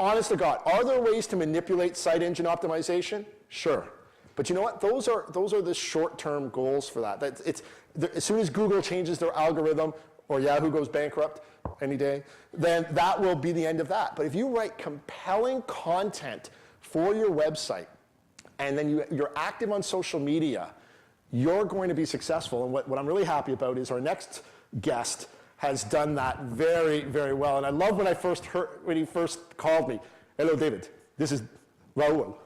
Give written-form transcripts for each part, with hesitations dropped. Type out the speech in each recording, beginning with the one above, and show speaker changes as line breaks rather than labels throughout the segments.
honest to God, are there ways to manipulate site engine optimization? Sure. But you know what? Those are the short-term goals for that. As soon as Google changes their algorithm or Yahoo goes bankrupt any day, then that will be the end of that. But if you write compelling content for your website, and then you're active on social media, you're going to be successful. And what I'm really happy about is our next guest has done that very, very well. And I love when he first called me, "Hello, David, this is Raul."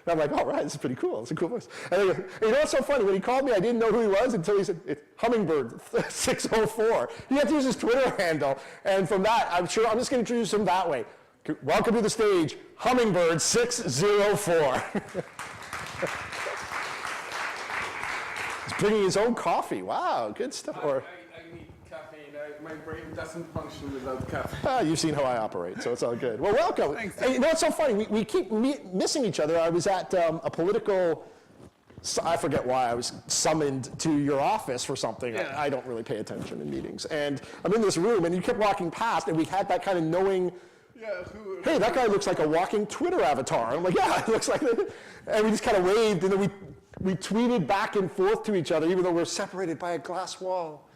And I'm like, "All right, this is pretty cool. It's a cool voice." And you know what's so funny? When he called me, I didn't know who he was until he said, "It's Hummingbird 604. You have to use his Twitter handle. And from that, I'm just going to introduce him that way. Welcome to the stage, Hummingbird 604. He's bringing his own coffee. Wow, good stuff.
I need caffeine. My brain doesn't function without caffeine.
You've seen how I operate, so it's all good. Well, welcome.
Thanks.
And you know what's so funny? We keep missing each other. I was at a political, I forget why, I was summoned to your office for something.
Yeah.
I don't really pay attention in meetings. And I'm in this room, and you kept walking past, and we had that kind of knowing, hey, that guy looks like a walking Twitter avatar. I'm like, yeah, it looks like that. And we just kind of waved, and then we tweeted back and forth to each other, even though we're separated by a glass wall.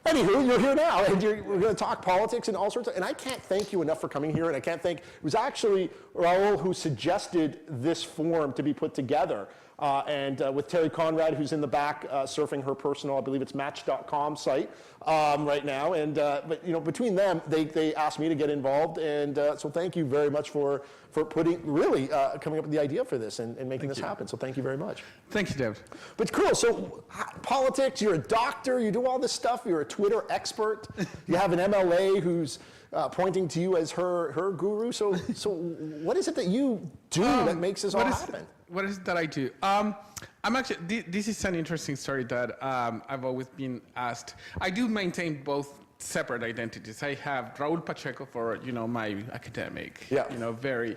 Anywho, you're here now, and we're going to talk politics and all sorts of, and I can't thank you enough for coming here, and I can't thank, it was actually Raul who suggested this forum to be put together, and with Terry Conrad, who's in the back surfing her personal, I believe it's Match.com site right now, and but you know, between them, they asked me to get involved, and so thank you very much for really coming up with the idea for this and making this happen. So thank you very much.
Thank you, Dave.
But cool. So politics. You're a doctor. You do all this stuff. You're a Twitter expert. You have an MLA who's pointing to you as her guru. So what is it that you do that makes this all happen?
What is it that I do? I'm actually. This is an interesting story that I've always been asked. I do maintain both separate identities. I have Raul Pacheco for my academic, very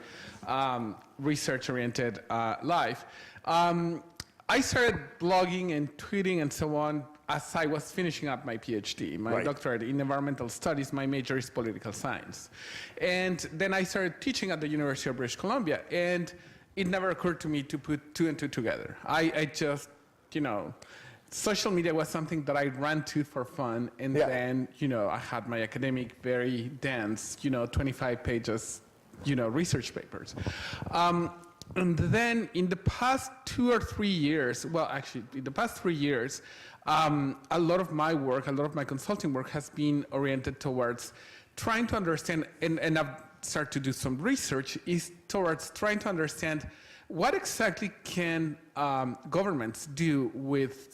research-oriented life. I started blogging and tweeting and so on as I was finishing up my PhD, my doctorate in environmental studies. My major is political science, and then I started teaching at the University of British Columbia, and it never occurred to me to put two and two together. I just, social media was something that I ran to for fun, and then, I had my academic, very dense, 25 pages, research papers. And then in the past 2 or 3 years, well, actually, in the past 3 years, a lot of my work, a lot of my consulting work has been oriented towards trying to understand, and I've started to do some research, is towards trying to understand what exactly can governments do with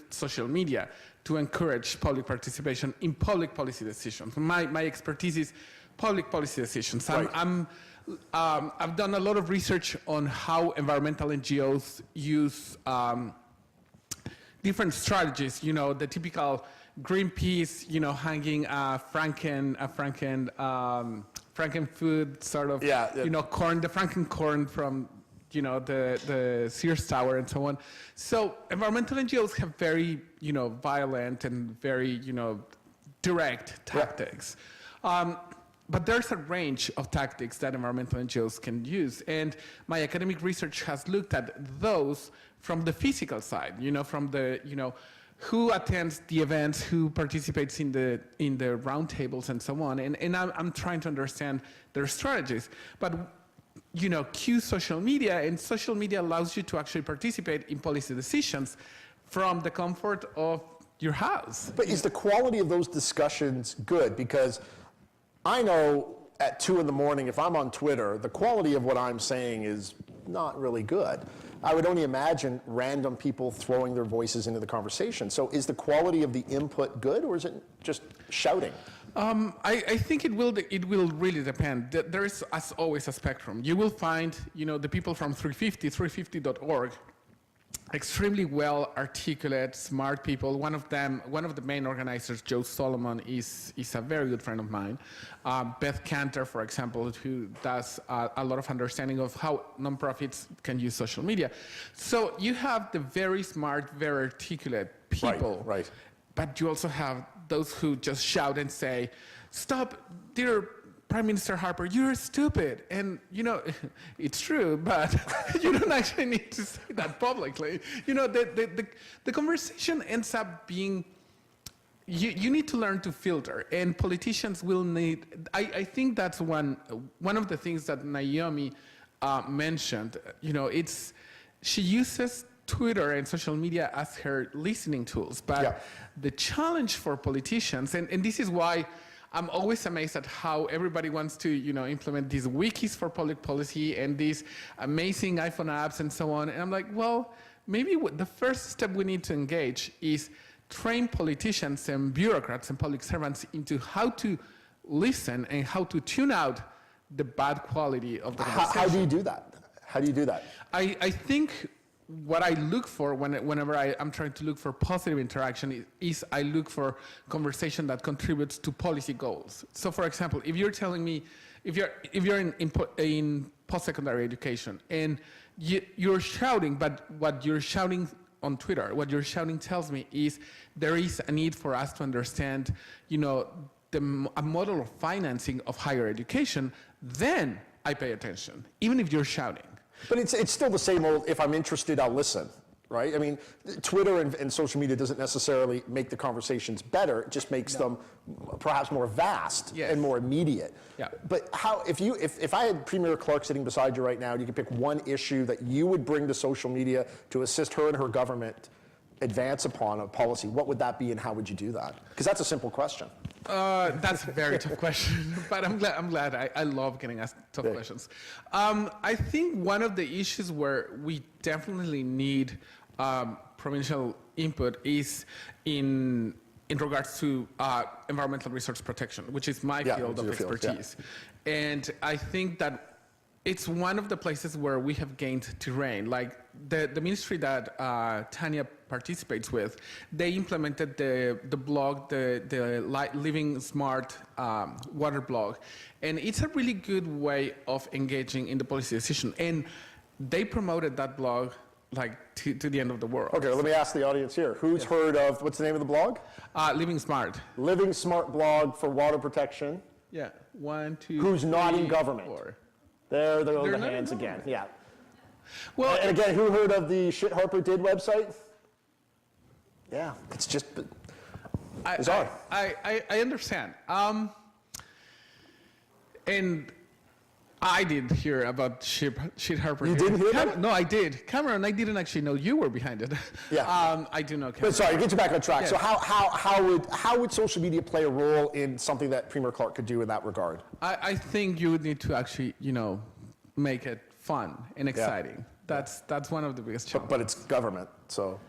social media to encourage public participation in public policy decisions? My expertise is public policy decisions. I've done a lot of research on how environmental NGOs use different strategies. The typical Greenpeace, hanging Frankenfood sort of, corn, the Frankencorn from the Sears Tower and so on. So environmental NGOs have very, violent and very, direct tactics. But there's a range of tactics that environmental NGOs can use. And my academic research has looked at those from the physical side, from the, who attends the events, who participates in the roundtables and so on. And I'm trying to understand their strategies. But cue social media, and social media allows you to actually participate in policy decisions from the comfort of your house.
But is the quality of those discussions good? Because I know at 2 in the morning, if I'm on Twitter, the quality of what I'm saying is not really good. I would only imagine random people throwing their voices into the conversation. So is the quality of the input good, or is it just shouting?
I think it will really depend. There is, as always, a spectrum. You will find, the people from 350.org, extremely well articulate, smart people. One of the main organizers, Joe Solomon, is a very good friend of mine. Beth Cantor, for example, who does a lot of understanding of how nonprofits can use social media. So you have the very smart, very articulate people. Right. But you also have those who just shout and say, "Stop, dear Prime Minister Harper, you're stupid. And, it's true, but you don't actually need to say that publicly. The conversation ends up being, you need to learn to filter, and politicians will need, I think that's one of the things that Naomi mentioned. She uses Twitter and social media as her listening tools, but the challenge for politicians, and this is why I'm always amazed at how everybody wants to, implement these wikis for public policy and these amazing iPhone apps and so on. And I'm like, well, maybe the first step we need to engage is train politicians and bureaucrats and public servants into how to listen and how to tune out the bad quality of the conversation.
How do you do that? How do you do that?
I think what I look for whenever I'm trying to look for positive interaction is I look for conversation that contributes to policy goals. So, for example, if you're telling me, if you're in post-secondary education and you're shouting, but what you're shouting on Twitter, what you're shouting tells me is there is a need for us to understand, a model of financing of higher education, then I pay attention, even if you're shouting.
But it's still the same old, if I'm interested, I'll listen, right? I mean, Twitter and social media doesn't necessarily make the conversations better, it just makes them perhaps more vast and more immediate.
Yeah.
But if I had Premier Clark sitting beside you right now, and you could pick one issue that you would bring to social media to assist her and her government advance upon a policy, what would that be and how would you do that? Because that's a simple question.
That's a very tough question, but I'm glad. I love getting asked tough questions. I think one of the issues where we definitely need provincial input is in regards to environmental resource protection, which is my field of expertise. And I think that it's one of the places where we have gained terrain. Like the ministry that Tanya participates with, they implemented the blog, the Living Smart water blog. And it's a really good way of engaging in the policy decision. And they promoted that blog to the end of the world.
Okay, let me ask the audience here. Who's heard of, what's the name of the blog?
Living Smart.
Living Smart blog for water protection.
Yeah, 1, 2,
Who's 3, not in government?
4.
There go the hands again. Yeah.
Well,
and again, who heard of the Shit Harper Did website? Yeah, it's just bizarre.
I understand. And I did hear about Shit Harper.
You didn't hear about it?
No, I did. Cameron, I didn't actually know you were behind it.
Yeah.
I do know Cameron.
But sorry, get you back on track.
Yes.
So how would social media play a role in something that Premier Clark could do in that regard?
I think you would need to actually, make it fun and exciting. That's one of the biggest challenges.
But it's government, so.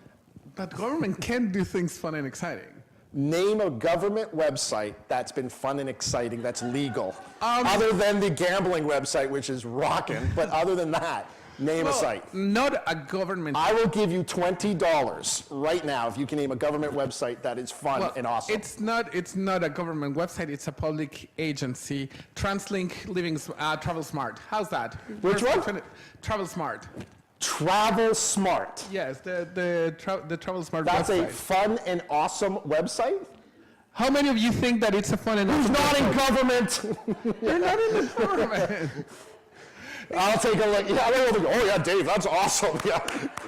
But government can do things fun and exciting.
Name a government website that's been fun and exciting, that's legal. Other than the gambling website, which is rocking, but other than that, name a site.
Not a government.
I will give you $20 right now if you can name a government website that is fun and awesome.
It's not a government website, it's a public agency. TransLink Travel Smart. How's that?
Which one?
Travel Smart.
Travel Smart.
Yes, the Travel Smart
That's
website.
a fun and awesome website?
How many of you think that it's a fun and awesome
Not in government.
You're not in the government.
I'll take a look. Yeah, oh yeah, Dave, that's awesome. Yeah.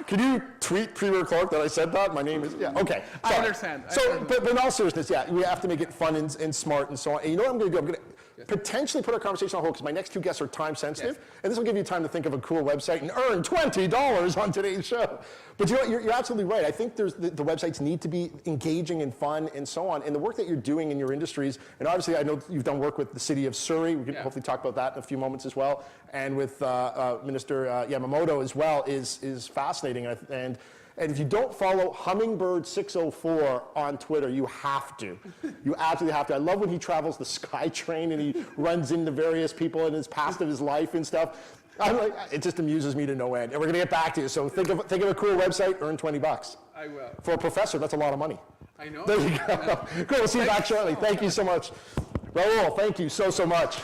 Can you tweet Premier Clark that I said that? My name is, yeah, okay. Sorry.
I understand.
But in all seriousness, yeah, we have to make it fun and smart and so on. And you know what I'm going to do? I'm going to potentially put our conversation on hold because my next two guests are time sensitive. Yes. And this will give you time to think of a cool website and earn $20 on today's show. But you know what? You're absolutely right. I think the websites need to be engaging and fun and so on. And the work that you're doing in your industries, and obviously I know you've done work with the city of Surrey. We can hopefully talk about that in a few moments as well. And with Minister Yamamoto as well is fascinating. And if you don't follow Hummingbird604 on Twitter, you have to. You absolutely have to. I love when he travels the SkyTrain and he runs into various people in his past of his life and stuff. It just amuses me to no end. And we're going to get back to you. So think of a cool website, earn $20.
I will.
For a professor, that's a lot of money.
I know.
There you go. Cool, we'll see you back shortly. Thank you so much. Raul, thank you so much.